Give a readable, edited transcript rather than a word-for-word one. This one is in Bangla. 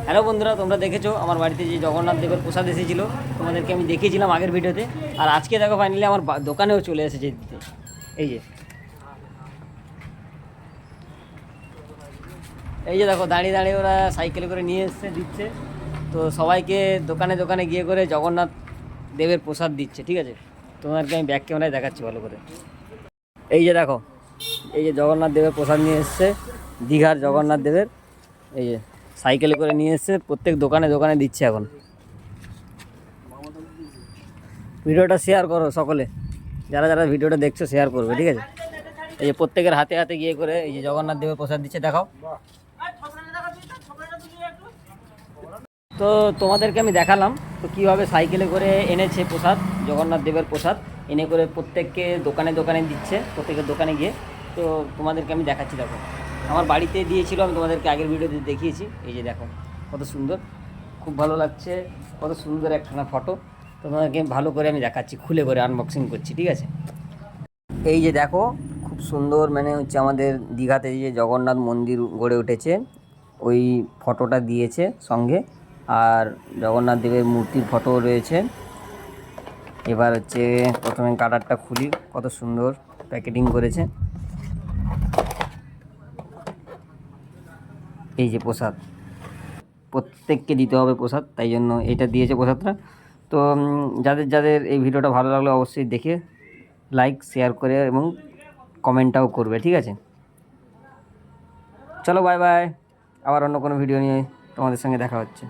হ্যালো বন্ধুরা, তোমরা দেখেছো আমার বাড়িতে যে জগন্নাথ দেবের প্রসাদ এসেছিলো, তোমাদেরকে আমি দেখিয়েছিলাম আগের ভিডিওতে। আর আজকে দেখো ফাইনালি আমার দোকানেও চলে এসেছে দিতে। এই যে দেখো দাঁড়িয়ে দাঁড়িয়ে ওরা সাইকেলে করে নিয়ে এসছে দিচ্ছে। তো সবাইকে দোকানে দোকানে গিয়ে করে জগন্নাথ দেবের প্রসাদ দিচ্ছে, ঠিক আছে। তোমাদেরকে আমি ব্যাক ক্যামেরায় দেখাচ্ছি ভালো করে। এই যে দেখো, এই যে জগন্নাথ দেবের প্রসাদ নিয়ে এসছে, দীঘার জগন্নাথ দেবের। এই যে সাইকেলে করে নিয়ে এসছে, প্রত্যেক দোকানে দোকানে দিচ্ছে এখন। ভিডিওটা শেয়ার করো সকলে, যারা যারা ভিডিওটা দেখছো শেয়ার করবে, ঠিক আছে। এই যে প্রত্যেকের হাতে হাতে গিয়ে করে এই যে জগন্নাথ দেবের প্রসাদ দিচ্ছে, দেখাও। তো তোমাদেরকে আমি দেখালাম তো কীভাবে সাইকেলে করে এনেছে প্রসাদ, জগন্নাথ দেবের প্রসাদ এনে করে প্রত্যেককে দোকানে দোকানে দিচ্ছে, প্রত্যেকের দোকানে গিয়ে। তো তোমাদেরকে আমি দেখাচ্ছি, দেখো আমার বাড়িতে দিয়েছিল, আমি তোমাদেরকে আগের ভিডিওতে দেখিয়েছি। এই যে দেখো কত সুন্দর, খুব ভালো লাগছে, কত সুন্দর একখানা ফটো। তোমাদেরকে ভালো করে আমি দেখাচ্ছি, খুলে করে আনবক্সিং করছি, ঠিক আছে। এই যে দেখো খুব সুন্দর, মানে হচ্ছে আমাদের দীঘাতে যে জগন্নাথ মন্দির গড়ে উঠেছে ওই ফটোটা দিয়েছে সঙ্গে, আর জগন্নাথ দেবের মূর্তির ফটো রয়েছে। এবার হচ্ছে প্রথমে কাটারটা খুলি, কত সুন্দর প্যাকেটিং করেছে। এই যে প্রসাদ, প্রত্যেককে দিতে হবে প্রসাদ, তাই জন্য এটা দিয়েছে প্রসাদটা। তো যাদের যাদের এই ভিডিওটা ভালো লাগলো অবশ্যই দেখে লাইক শেয়ার করে এবং কমেন্টটাও করবে, ঠিক আছে। চলো বাই বাই, আবার অন্য কোনো ভিডিও নিয়ে তোমাদের সঙ্গে দেখা হচ্ছে।